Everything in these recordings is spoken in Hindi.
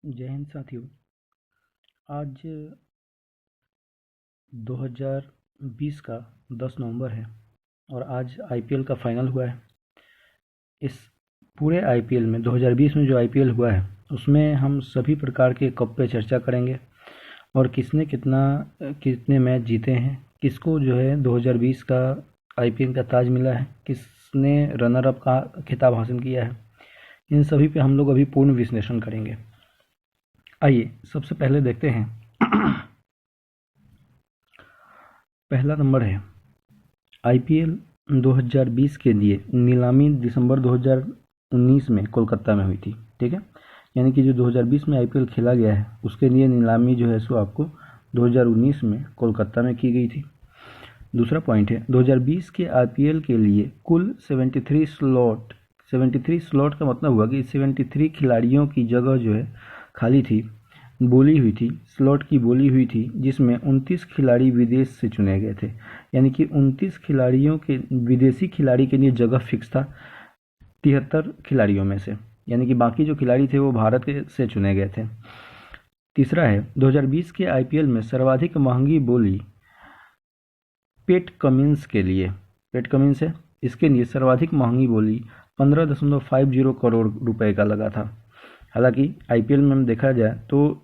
जय हिंद साथियों। आज 2020 का 10 नवंबर है और आज आईपीएल का फाइनल हुआ है। इस पूरे आईपीएल में 2020 में जो आईपीएल हुआ है उसमें हम सभी प्रकार के कप पे चर्चा करेंगे और किसने कितने मैच जीते हैं, किसको जो है 2020 का आईपीएल का ताज मिला है, किसने रनर अप का खिताब हासिल किया है, इन सभी पे हम लोग अभी पूर्ण विश्लेषण करेंगे। आइए सबसे पहले देखते हैं। पहला नंबर है आईपीएल 2020 के लिए नीलामी दिसंबर 2019 में कोलकाता में हुई थी। ठीक है, यानी कि जो 2020 में आईपीएल खेला गया है उसके लिए नीलामी जो है सो आपको 2019 में कोलकाता में की गई थी। दूसरा पॉइंट है 2020 के आईपीएल के लिए कुल 73 स्लॉट का मतलब हुआ कि 73 खिलाड़ियों की जगह जो है खाली थी, बोली हुई थी, स्लॉट की बोली हुई थी, जिसमें 29 खिलाड़ी विदेश से चुने गए थे। यानी कि 29 खिलाड़ियों के विदेशी खिलाड़ी के लिए जगह फिक्स था 73 खिलाड़ियों में से, यानी कि बाकी जो खिलाड़ी थे वो भारत से चुने गए थे। तीसरा है 2020 के आईपीएल में सर्वाधिक महंगी बोली पेट कमिंस के लिए, पेट कमिंस है, इसके लिए सर्वाधिक महंगी बोली 15.50 करोड़ रुपए का लगा था। हालांकि आईपीएल में हम देखा जाए तो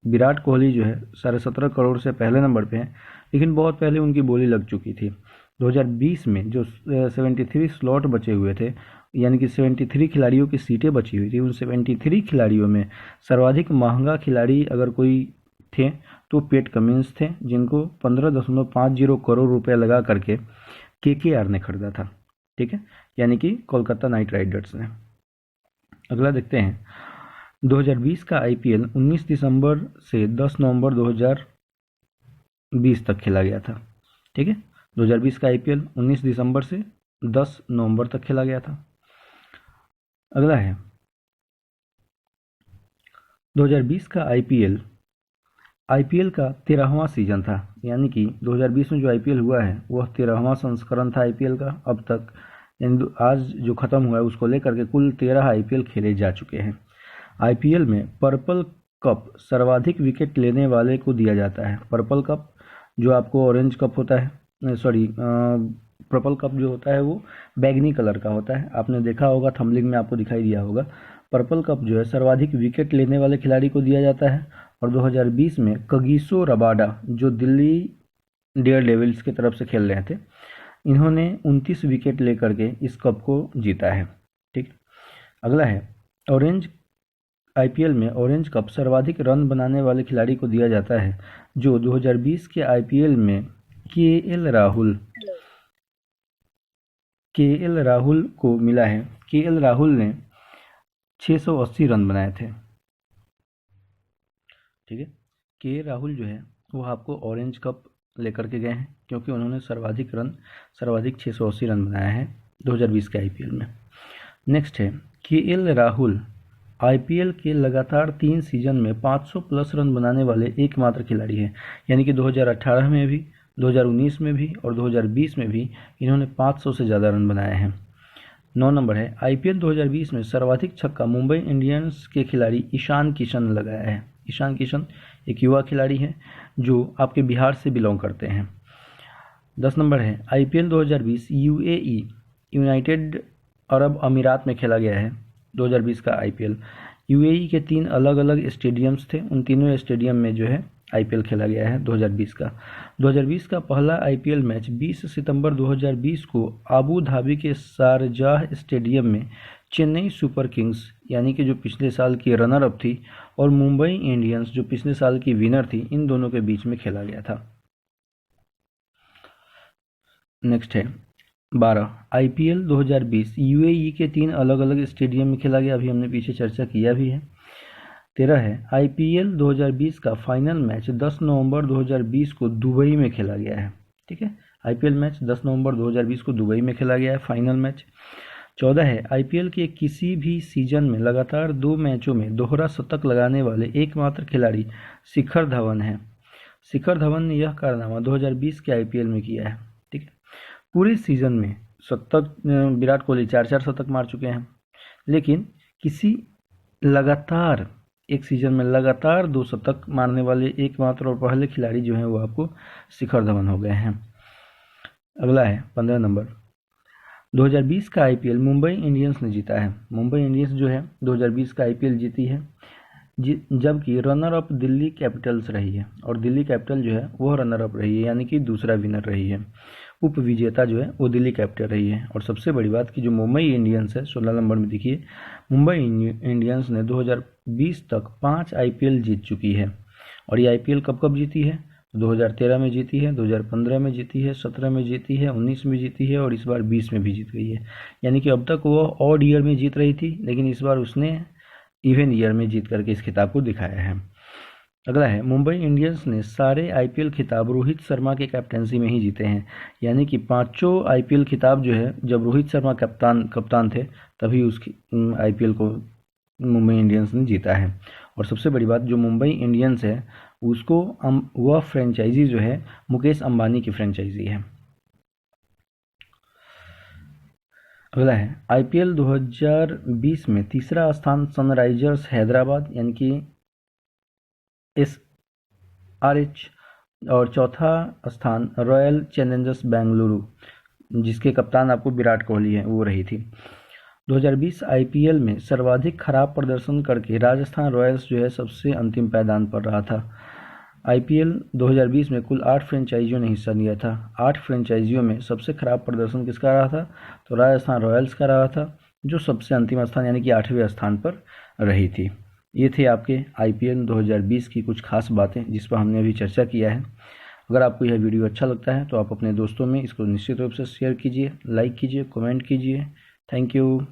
विराट कोहली जो है 17.5 करोड़ से पहले नंबर पे हैं, लेकिन बहुत पहले उनकी बोली लग चुकी थी। 2020 में जो 73 स्लॉट बचे हुए थे, यानी कि 73 खिलाड़ियों की सीटें बची हुई थी, उन 73 खिलाड़ियों में सर्वाधिक महंगा खिलाड़ी अगर कोई थे तो पेट कमिंस थे, जिनको 15.50 करोड़ रुपए लगा करके केकेआर ने खरीदा था। ठीक है, यानी कि कोलकाता नाइट राइडर्स ने। अगला देखते हैं 2020 का आईपीएल 19 दिसंबर से 10 नवंबर 2020 तक खेला गया था। ठीक है, 2020 का आईपीएल 19 दिसंबर से 10 नवंबर तक खेला गया था। अगला है 2020 का आईपीएल का 13वां सीजन था, यानी कि 2020 में जो आईपीएल हुआ है वह 13वां संस्करण था आईपीएल का। अब तक यानी आज जो खत्म हुआ है उसको लेकर के कुल 13 आईपीएल खेले जा चुके हैं। आईपीएल में पर्पल कप सर्वाधिक विकेट लेने वाले को दिया जाता है। पर्पल कप जो आपको ऑरेंज कप होता है, सॉरी पर्पल कप जो होता है वो बैगनी कलर का होता है, आपने देखा होगा, थंबनेल में आपको दिखाई दिया होगा। पर्पल कप जो है सर्वाधिक विकेट लेने वाले खिलाड़ी को दिया जाता है। और 2020 में कगिसो रबाडा जो दिल्ली डेयर डेविल्स की तरफ से खेल रहे थे, इन्होंने 29 विकेट लेकर के इस कप को जीता है। ठीक, अगला है ऑरेंज आईपीएल में ऑरेंज कप सर्वाधिक रन बनाने वाले खिलाड़ी को दिया जाता है, जो 2020 के आईपीएल में केएल राहुल को मिला है। केएल राहुल ने 680 रन बनाए थे। ठीक है, के राहुल जो है वो आपको ऑरेंज कप लेकर के गए हैं क्योंकि उन्होंने सर्वाधिक 680 रन बनाया है 2020 के आईपीएल में। नेक्स्ट है केएल राहुल आईपीएल के लगातार 3 सीजन में 500 प्लस रन बनाने वाले एकमात्र खिलाड़ी हैं, यानी कि 2018 में भी, 2019 में भी और 2020 में भी इन्होंने 500 से ज़्यादा रन बनाए हैं। 9 नंबर है आईपीएल 2020 में सर्वाधिक छक्का मुंबई इंडियंस के खिलाड़ी ईशान किशन ने लगाया है। ईशान किशन एक युवा खिलाड़ी हैं जो आपके बिहार से बिलोंग करते हैं। 10 नंबर है आईपीएल 2020 यूएई यूनाइटेड अरब अमीरात में खेला गया है। 2020 का आईपीएल यूएई के 3 अलग अलग स्टेडियम्स थे, उन तीनों स्टेडियम में जो है आईपीएल खेला गया है 2020 का। 2020 का पहला आईपीएल मैच 20 सितंबर 2020 को अबू धाबी के शारजाह स्टेडियम में चेन्नई सुपर किंग्स, यानी कि जो पिछले साल की रनर अप थी, और मुंबई इंडियंस जो पिछले साल की विनर थी, इन दोनों के बीच में खेला गया था। नेक्स्ट है 12 आईपीएल 2020 यूएई के 3 अलग अलग स्टेडियम में खेला गया, अभी हमने पीछे चर्चा किया भी है। 13 है आईपीएल 2020 का फाइनल मैच 10 नवंबर 2020 को दुबई में खेला गया है। ठीक है, आईपीएल मैच 10 नवंबर 2020 को दुबई में खेला गया है, फाइनल मैच। 14 है आईपीएल के किसी भी सीजन में लगातार 2 मैचों में दोहरा शतक लगाने वाले एकमात्र खिलाड़ी शिखर धवन है। शिखर धवन ने यह कारनामा 2020 के आईपीएल में किया है। ठीक है, पूरे सीजन में शतक विराट कोहली 4 शतक मार चुके हैं, लेकिन किसी लगातार एक सीजन में लगातार 2 शतक मारने वाले एकमात्र और पहले खिलाड़ी जो हैं वो आपको शिखर धवन हो गए हैं। अगला है 15 नंबर। 2020 का आईपीएल मुंबई इंडियंस ने जीता है। मुंबई इंडियंस जो है 2020 का आईपीएल जीती है, जबकि रनर अप दिल्ली कैपिटल्स रही है, और दिल्ली कैपिटल जो है वो रनर अप रही है, यानी कि दूसरा विनर रही है। उप विजेता जो है वो दिल्ली कैपिटल रही है। और सबसे बड़ी बात कि जो मुंबई इंडियंस है 16 नंबर में देखिए, मुंबई इंडियंस ने 2020 तक 5 आईपीएल जीत चुकी है। और ये आईपीएल कब कब जीती है? 2013 में जीती है, 2015 में जीती है, 17 में जीती है, 19 में जीती है, और इस बार 20 में भी जीत गई है। यानी कि अब तक वो ऑड ईयर में जीत रही थी, लेकिन इस बार उसने इवन ईयर में जीत करके इस खिताब को दिखाया है। अगला है, मुंबई इंडियंस ने सारे आईपीएल खिताब रोहित शर्मा के कैप्टेंसी में ही जीते हैं। यानी कि 5 आईपीएल खिताब जो है जब रोहित शर्मा कप्तान थे तभी उस आईपीएल को मुंबई इंडियंस ने जीता है। और सबसे बड़ी बात, जो मुंबई इंडियंस है उसको वह फ्रेंचाइजी जो है मुकेश अंबानी की फ्रेंचाइजी है। अगला है, आईपीएल 2020 में तीसरा स्थान सनराइजर्स हैदराबाद यानी कि SRH, और चौथा स्थान रॉयल चैलेंजर्स बेंगलुरु जिसके कप्तान आपको विराट कोहली है वो रही थी। 2020 आईपीएल में सर्वाधिक खराब प्रदर्शन करके राजस्थान रॉयल्स जो है सबसे अंतिम पायदान पर रहा था। आईपीएल 2020 में कुल 8 फ्रेंचाइजियों ने हिस्सा लिया था। 8 फ्रेंचाइजियों में सबसे खराब प्रदर्शन किसका रहा था? तो राजस्थान रॉयल्स का रहा था, जो सबसे अंतिम स्थान यानी कि 8वें स्थान पर रही थी। ये थे आपके आईपीएल 2020 की कुछ खास बातें जिस पर हमने अभी चर्चा किया है। अगर आपको यह वीडियो अच्छा लगता है तो आप अपने दोस्तों में इसको निश्चित रूप से शेयर कीजिए, लाइक कीजिए, कमेंट कीजिए। Thank you.